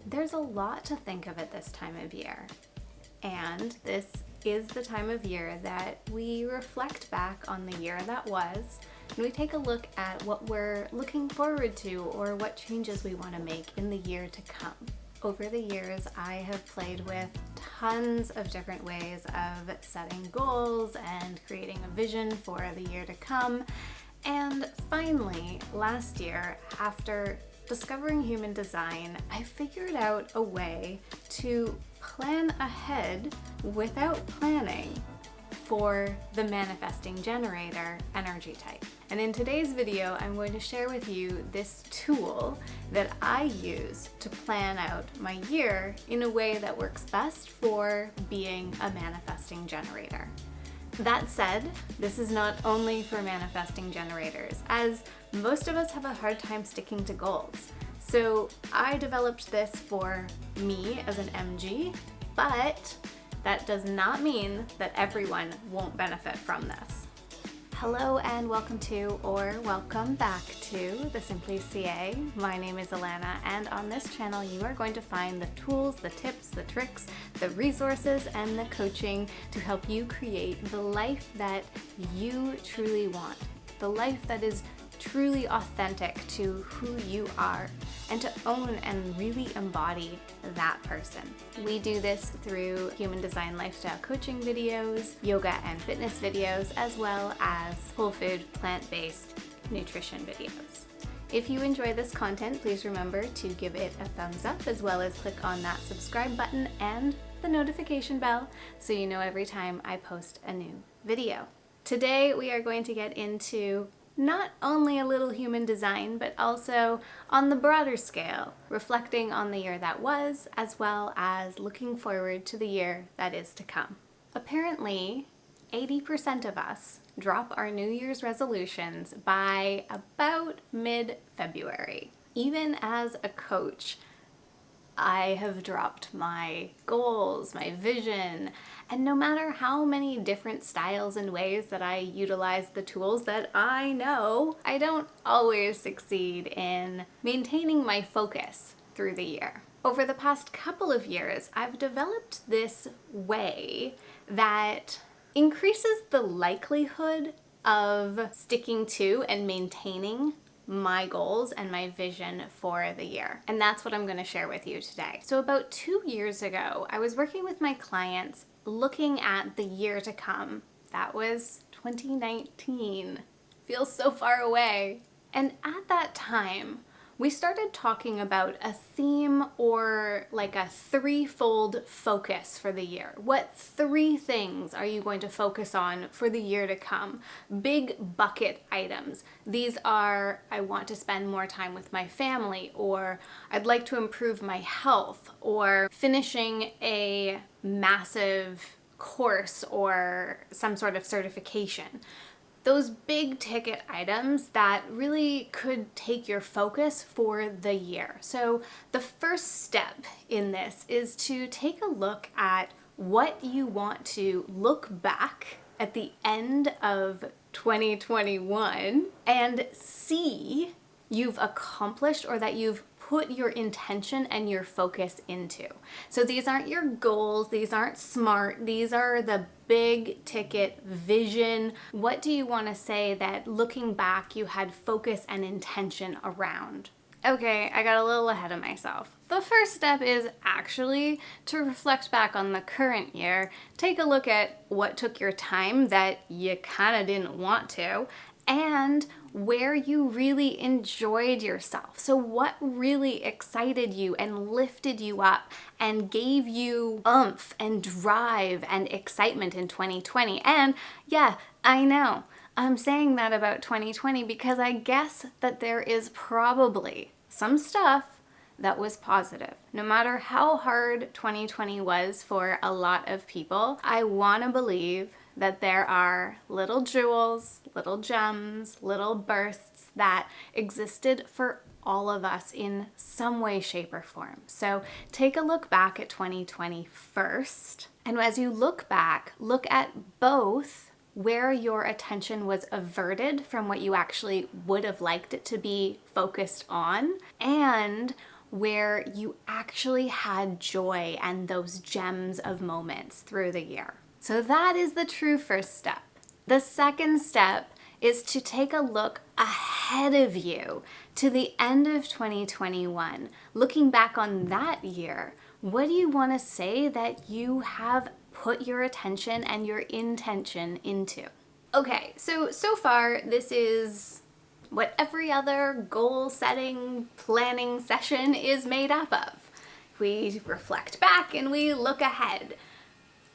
There's a lot to think of at this time of year, and this is the time of year that we reflect back on the year that was, and we take a look at what we're looking forward to or what changes we want to make in the year to come. Over the years, I have played with tons of different ways of setting goals and creating a vision for the year to come. And finally, last year, after discovering human design, I figured out a way to plan ahead without planning for the manifesting generator energy type. And in today's video, I'm going to share with you this tool that I use to plan out my year in a way that works best for being a manifesting generator. That said, this is not only for manifesting generators, as most of us have a hard time sticking to goals. So I developed this for me as an MG, but that does not mean that everyone won't benefit from this. Hello and welcome to, or welcome back to, the Simply CA. My name is Alana, and on this channel you are going to find the tools, the tips, the tricks, the resources, and the coaching to help you create the life that you truly want, the life that is truly authentic to who you are, and to own and really embody that person. We do this through human design lifestyle coaching videos, yoga and fitness videos, as well as whole food, plant-based nutrition videos. If you enjoy this content, please remember to give it a thumbs up, as well as click on that subscribe button and the notification bell so you know every time I post a new video. Today we are going to get into not only a little human design, but also on the broader scale, reflecting on the year that was, as well as looking forward to the year that is to come. Apparently, 80% of us drop our New Year's resolutions by about mid-February. Even as a coach, I have dropped my goals, my vision, and no matter how many different styles and ways that I utilize the tools that I know, I don't always succeed in maintaining my focus through the year. Over the past couple of years, I've developed this way that increases the likelihood of sticking to and maintaining my goals and my vision for the year. And that's what I'm going to share with you today. So about 2 years ago, I was working with my clients looking at the year to come. That was 2019. Feels so far away. And at that time, we started talking about a theme, or like a threefold focus for the year. What 3 things are you going to focus on for the year to come? Big bucket items. These are, I want to spend more time with my family, or I'd like to improve my health, or finishing a massive course or some sort of certification. Those big ticket items that really could take your focus for the year. So the first step in this is to take a look at what you want to look back at the end of 2021 and see you've accomplished, or that you've put your intention and your focus into. So these aren't your goals, these aren't SMART, these are the big ticket vision. What do you want to say that looking back you had focus and intention around? Okay, I got a little ahead of myself. The first step is actually to reflect back on the current year, take a look at what took your time that you kind of didn't want to, and where you really enjoyed yourself. So what really excited you and lifted you up and gave you oomph and drive and excitement in 2020. And yeah, I know, I'm saying that about 2020 because I guess that there is probably some stuff that was positive. No matter how hard 2020 was for a lot of people, I want to believe that there are little jewels, little gems, little bursts that existed for all of us in some way, shape, or form. So take a look back at 2020 first. And as you look back, look at both where your attention was averted from what you actually would have liked it to be focused on, and where you actually had joy and those gems of moments through the year. So that is the true first step. The second step is to take a look ahead of you to the end of 2021. Looking back on that year, what do you want to say that you have put your attention and your intention into? Okay, so far this is what every other goal setting, planning session is made up of. We reflect back and we look ahead.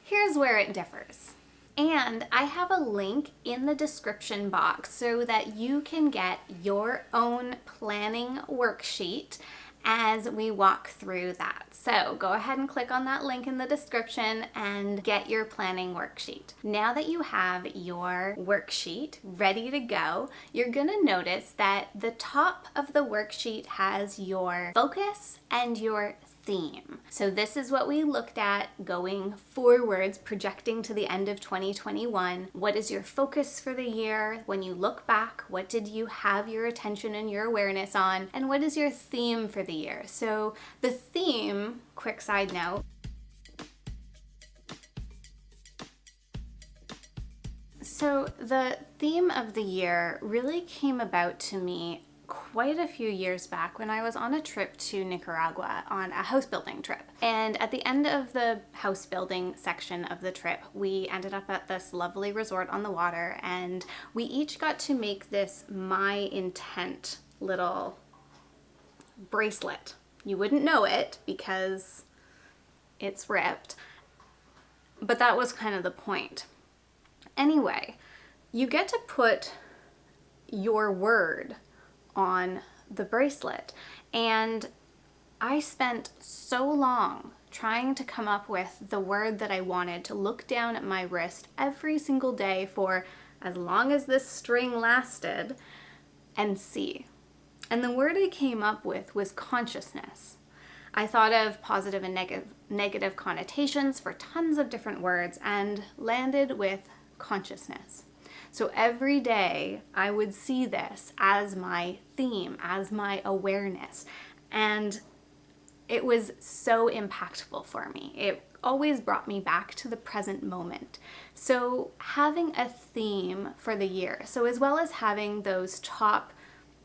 Here's where it differs. And I have a link in the description box so that you can get your own planning worksheet as we walk through that. So go ahead and click on that link in the description and get your planning worksheet. Now that you have your worksheet ready to go, you're gonna notice that the top of the worksheet has your focus and your theme. So this is what we looked at going forwards, projecting to the end of 2021. What is your focus for the year? When you look back, what did you have your attention and your awareness on? And what is your theme for the year? So the theme, quick side note, so the theme of the year really came about to me quite a few years back when I was on a trip to Nicaragua on a house building trip. And at the end of the house building section of the trip, we ended up at this lovely resort on the water, and we each got to make this My Intent little bracelet. You wouldn't know it because it's ripped, but that was kind of the point. Anyway, you get to put your word on the bracelet, and I spent so long trying to come up with the word that I wanted to look down at my wrist every single day for as long as this string lasted and see. And the word I came up with was consciousness. I thought of positive and negative connotations for tons of different words and landed with consciousness. So every day I would see this as my theme, as my awareness, and it was so impactful for me. It always brought me back to the present moment. So having a theme for the year, so as well as having those top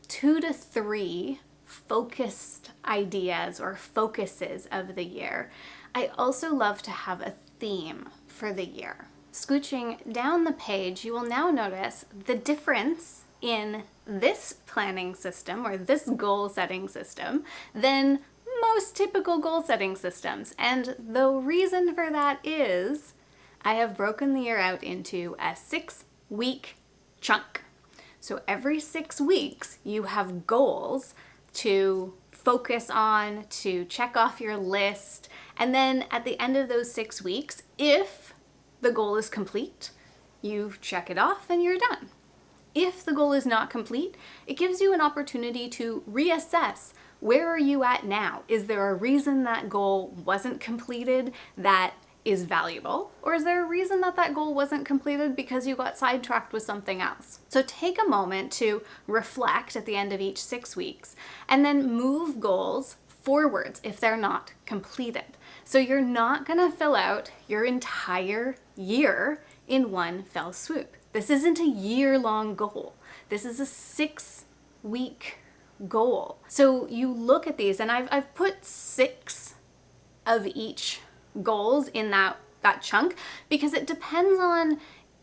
2 to 3 focused ideas or focuses of the year, I also love to have a theme for the year. Scooching down the page, you will now notice the difference in this planning system or this goal setting system than most typical goal setting systems. And the reason for that is I have broken the year out into a 6-week chunk. So every 6 weeks you have goals to focus on, to check off your list, and then at the end of those 6 weeks, if the goal is complete, you check it off and you're done. If the goal is not complete, it gives you an opportunity to reassess, where are you at now? Is there a reason that goal wasn't completed that is valuable? Or is there a reason that that goal wasn't completed because you got sidetracked with something else? So take a moment to reflect at the end of each 6 weeks and then move goals forwards if they're not completed. So you're not gonna fill out your entire year in one fell swoop. This isn't a year-long goal. This is a 6-week goal. So you look at these, and I've put 6 of each goals in that chunk because it depends on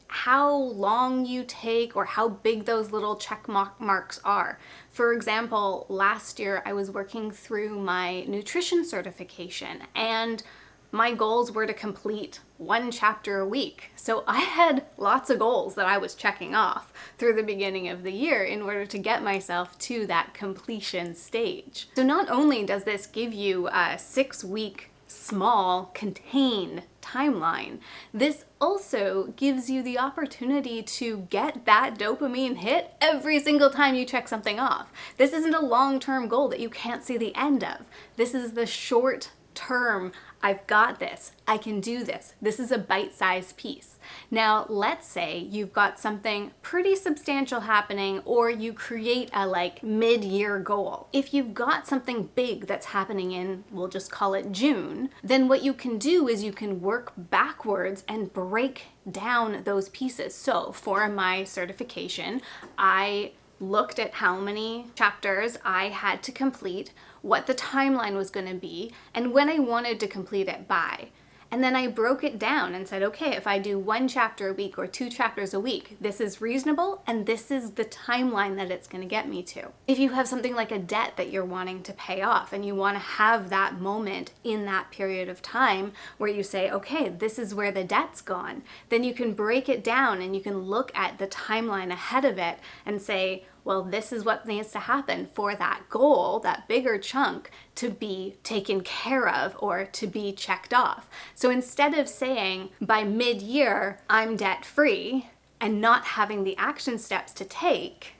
how long you take or how big those little check marks are. For example, last year I was working through my nutrition certification and my goals were to complete 1 chapter a week. So I had lots of goals that I was checking off through the beginning of the year in order to get myself to that completion stage. So not only does this give you a 6-week small, contained timeline, this also gives you the opportunity to get that dopamine hit every single time you check something off. This isn't a long-term goal that you can't see the end of. This is the short-term term, I've got this, I can do this. This is a bite-sized piece. Now, let's say you've got something pretty substantial happening, or you create a mid-year goal. If you've got something big that's happening in, we'll just call it June, then what you can do is you can work backwards and break down those pieces. So for my certification, I looked at how many chapters I had to complete, what the timeline was going to be, and when I wanted to complete it by. And then I broke it down and said, okay, if I do 1 chapter a week or 2 chapters a week, this is reasonable and this is the timeline that it's going to get me to. If you have something like a debt that you're wanting to pay off and you want to have that moment in that period of time where you say, okay, this is where the debt's gone, then you can break it down and you can look at the timeline ahead of it and say, well, this is what needs to happen for that goal, that bigger chunk, to be taken care of or to be checked off. So instead of saying by mid-year, I'm debt free and not having the action steps to take,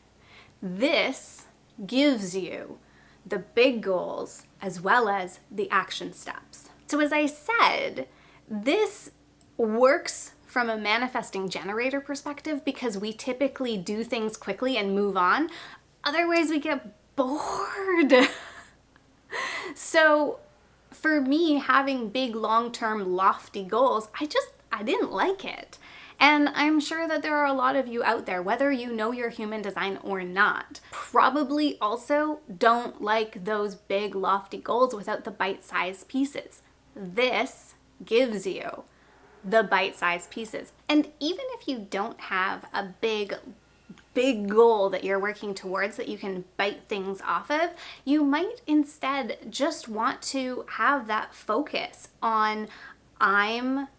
this gives you the big goals as well as the action steps. So as I said, this works from a manifesting generator perspective because we typically do things quickly and move on. Otherwise, we get bored. So for me, having big, long-term, lofty goals, I didn't like it. And I'm sure that there are a lot of you out there, whether you know your human design or not, probably also don't like those big, lofty goals without the bite-sized pieces. This gives you the bite-sized pieces. And even if you don't have a big goal that you're working towards that you can bite things off of, you might instead just want to have that focus on, I'm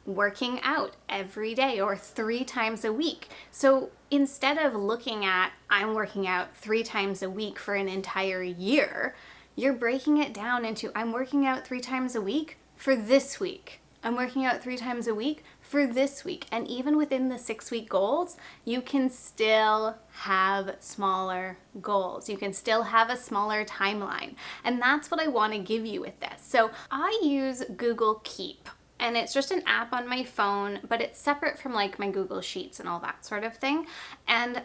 working out every day or 3 times a week. So instead of looking at, I'm working out 3 times a week for an entire year, you're breaking it down into, I'm working out 3 times a week for this week. I'm working out 3 times a week for this week. And even within the 6-week goals, you can still have smaller goals. You can still have a smaller timeline. And that's what I want to give you with this. So I use Google Keep. And it's just an app on my phone, but it's separate from my Google Sheets and all that sort of thing. And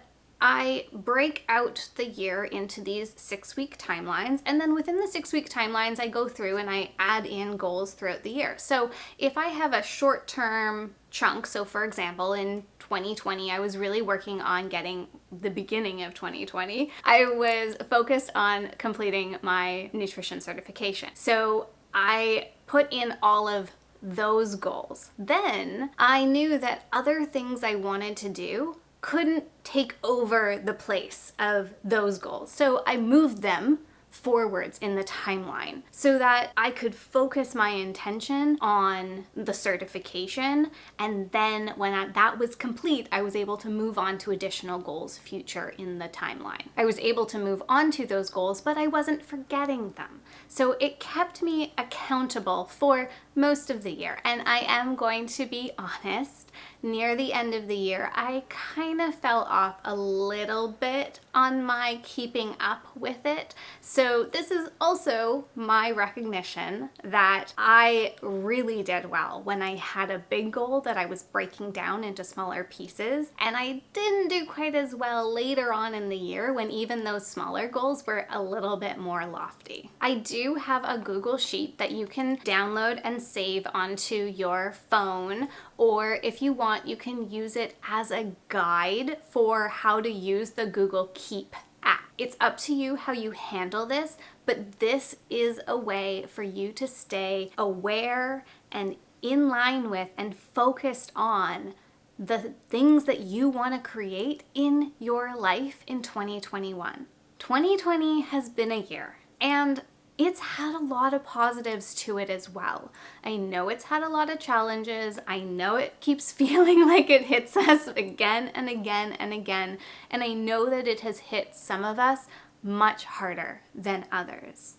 I break out the year into these 6-week timelines, and then within the 6-week timelines, I go through and I add in goals throughout the year. So if I have a short-term chunk, so for example, in 2020, I was really working on getting the beginning of 2020, I was focused on completing my nutrition certification. So I put in all of those goals. Then I knew that other things I wanted to do couldn't take over the place of those goals. So I moved them forwards in the timeline so that I could focus my intention on the certification, and then when that was complete, I was able to move on to additional goals future in the timeline. I was able to move on to those goals, but I wasn't forgetting them. So it kept me accountable for most of the year. And I am going to be honest, near the end of the year, I kind of fell off a little bit on my keeping up with it. So this is also my recognition that I really did well when I had a big goal that I was breaking down into smaller pieces. And I didn't do quite as well later on in the year when even those smaller goals were a little bit more lofty. I do have a Google Sheet that you can download and save onto your phone, or if you want, you can use it as a guide for how to use the Google Keep app. It's up to you how you handle this, but this is a way for you to stay aware and in line with and focused on the things that you want to create in your life in 2021. 2020 has been a year, and it's had a lot of positives to it as well. I know it's had a lot of challenges. I know it keeps feeling like it hits us again and again and again. And I know that it has hit some of us much harder than others.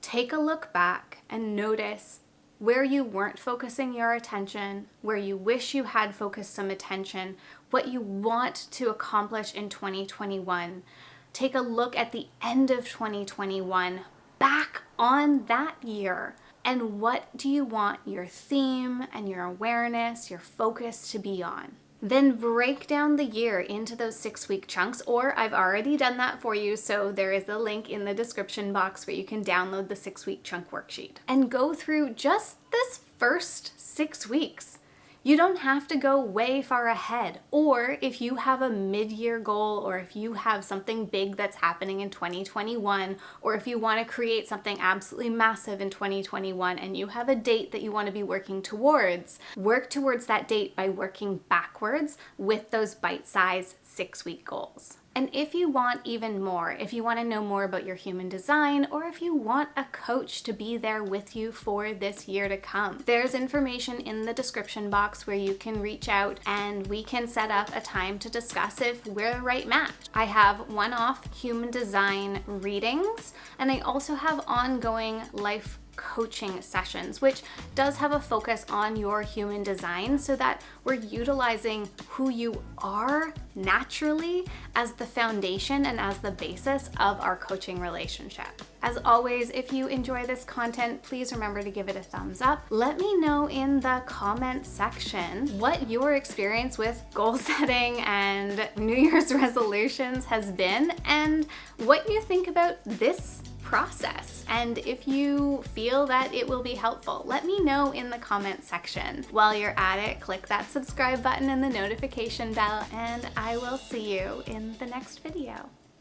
Take a look back and notice where you weren't focusing your attention, where you wish you had focused some attention, what you want to accomplish in 2021. Take a look at the end of 2021, back on that year. And what do you want your theme and your awareness, your focus to be on? Then break down the year into those 6-week chunks, or I've already done that for you, so there is a link in the description box where you can download the 6-week chunk worksheet. And go through just this first 6 weeks. You don't have to go way far ahead. Or if you have a mid-year goal, or if you have something big that's happening in 2021, or if you want to create something absolutely massive in 2021 and you have a date that you want to be working towards, work towards that date by working backwards with those bite-sized 6-week goals. And if you want even more, if you want to know more about your human design, or if you want a coach to be there with you for this year to come, there's information in the description box where you can reach out and we can set up a time to discuss if we're the right match. I have one-off human design readings, and I also have ongoing life coaching sessions, which does have a focus on your human design so that we're utilizing who you are naturally as the foundation and as the basis of our coaching relationship. As always, if you enjoy this content, please remember to give it a thumbs up. Let me know in the comment section what your experience with goal setting and New Year's resolutions has been and what you think about this process. And if you feel that it will be helpful, let me know in the comment section. While you're at it, click that subscribe button and the notification bell, and I will see you in the next video.